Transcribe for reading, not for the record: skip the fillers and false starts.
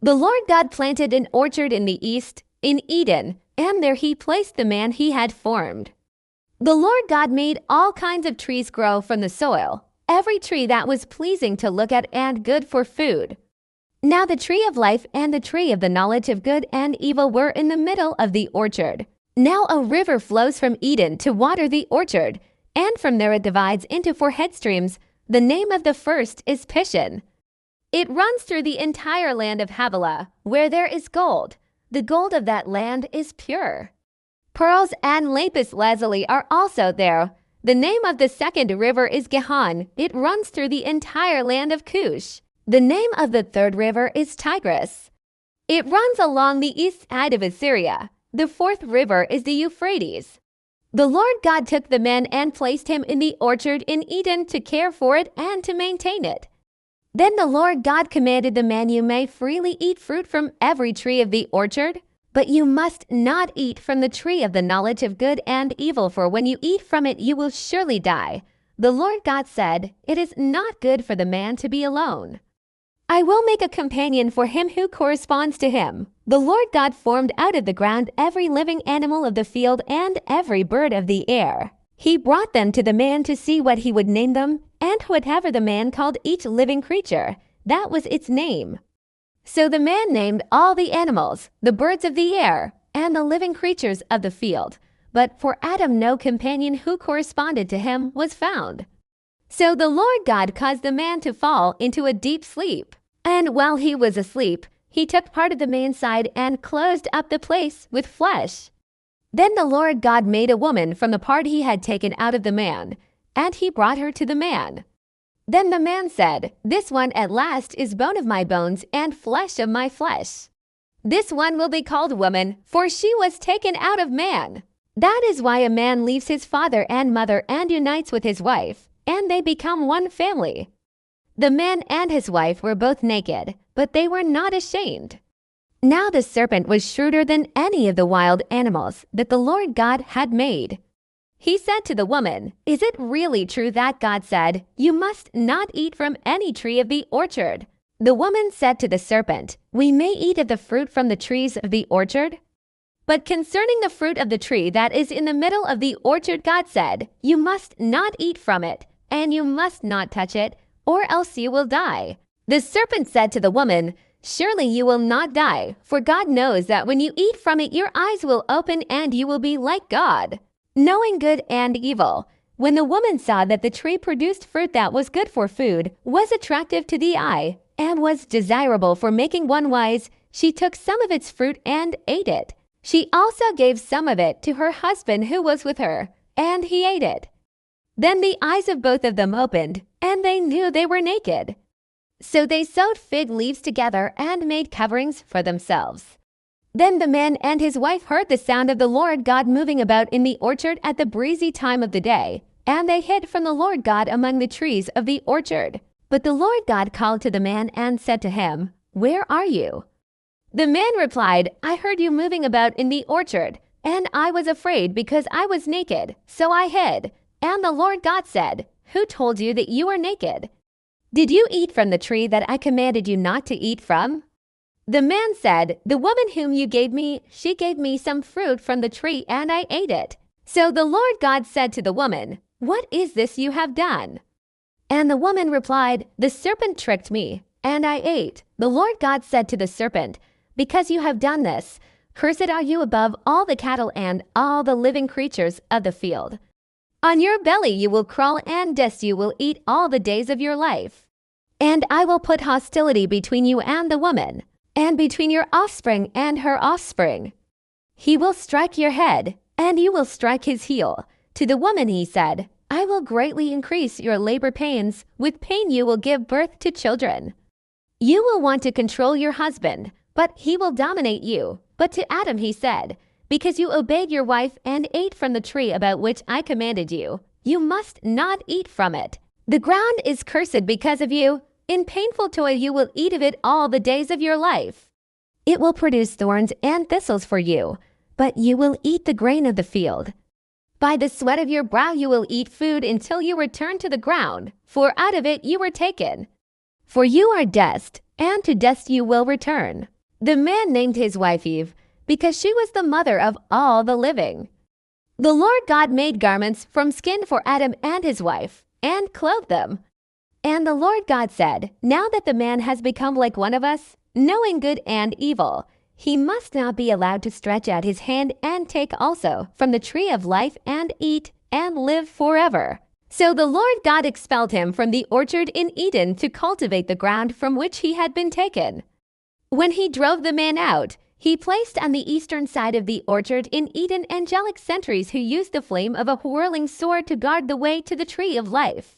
The Lord God planted an orchard in the east, in Eden, and there he placed the man he had formed. The Lord God made all kinds of trees grow from the soil, every tree that was pleasing to look at and good for food. Now the tree of life and the tree of the knowledge of good and evil were in the middle of the orchard. Now a river flows from Eden to water the orchard, and from there it divides into 4 headstreams. The name of the first is Pishon. It runs through the entire land of Havilah, where there is gold. The gold of that land is pure. Pearls and lapis lazuli are also there. The name of the second river is Gihon. It runs through the entire land of Cush. The name of the third river is Tigris. It runs along the east side of Assyria. The fourth river is the Euphrates. The Lord God took the man and placed him in the orchard in Eden to care for it and to maintain it. Then the Lord God commanded the man, "You may freely eat fruit from every tree of the orchard, but you must not eat from the tree of the knowledge of good and evil, for when you eat from it you will surely die." The Lord God said, "It is not good for the man to be alone. I will make a companion for him who corresponds to him." The Lord God formed out of the ground every living animal of the field and every bird of the air. He brought them to the man to see what he would name them, and whatever the man called each living creature, that was its name. So the man named all the animals, the birds of the air, and the living creatures of the field. But for Adam no companion who corresponded to him was found. So the Lord God caused the man to fall into a deep sleep. And while he was asleep, he took part of the man's side and closed up the place with flesh. Then the Lord God made a woman from the part he had taken out of the man, and he brought her to the man. Then the man said, "This one at last is bone of my bones and flesh of my flesh. This one will be called woman, for she was taken out of man." That is why a man leaves his father and mother and unites with his wife, and they become one family. The man and his wife were both naked, but they were not ashamed. Now the serpent was shrewder than any of the wild animals that the Lord God had made. He said to the woman, "Is it really true that God said, 'You must not eat from any tree of the orchard'?" The woman said to the serpent, "We may eat of the fruit from the trees of the orchard. But concerning the fruit of the tree that is in the middle of the orchard, God said, 'You must not eat from it, and you must not touch it, or else you will die.'" The serpent said to the woman, "Surely you will not die, for God knows that when you eat from it your eyes will open and you will be like God, knowing good and evil." When the woman saw that the tree produced fruit that was good for food, was attractive to the eye, and was desirable for making one wise, she took some of its fruit and ate it. She also gave some of it to her husband who was with her, and he ate it. Then the eyes of both of them opened, and they knew they were naked. So they sewed fig leaves together and made coverings for themselves. Then the man and his wife heard the sound of the Lord God moving about in the orchard at the breezy time of the day, and they hid from the Lord God among the trees of the orchard. But the Lord God called to the man and said to him, "Where are you?" The man replied, "I heard you moving about in the orchard, and I was afraid because I was naked, so I hid." And the Lord God said, "Who told you that you are naked? Did you eat from the tree that I commanded you not to eat from?" The man said, "The woman whom you gave me, she gave me some fruit from the tree, and I ate it." So the Lord God said to the woman, "What is this you have done?" And the woman replied, "The serpent tricked me, and I ate." The Lord God said to the serpent, "Because you have done this, cursed are you above all the cattle and all the living creatures of the field. On your belly you will crawl, and dust you will eat all the days of your life. And I will put hostility between you and the woman, and between your offspring and her offspring. He will strike your head, and you will strike his heel." To the woman he said, "I will greatly increase your labor pains. With pain you will give birth to children. You will want to control your husband, but he will dominate you." But to Adam he said, "Because you obeyed your wife and ate from the tree about which I commanded you, you must not eat from it. The ground is cursed because of you. In painful toil you will eat of it all the days of your life. It will produce thorns and thistles for you, but you will eat the grain of the field. By the sweat of your brow you will eat food until you return to the ground, for out of it you were taken. For you are dust, and to dust you will return." The man named his wife Eve, because she was the mother of all the living. The Lord God made garments from skin for Adam and his wife, and clothed them. And the Lord God said, "Now that the man has become like one of us, knowing good and evil, he must not be allowed to stretch out his hand and take also from the tree of life and eat and live forever." So the Lord God expelled him from the orchard in Eden to cultivate the ground from which he had been taken. When he drove the man out, he placed on the eastern side of the orchard in Eden angelic sentries who used the flame of a whirling sword to guard the way to the tree of life.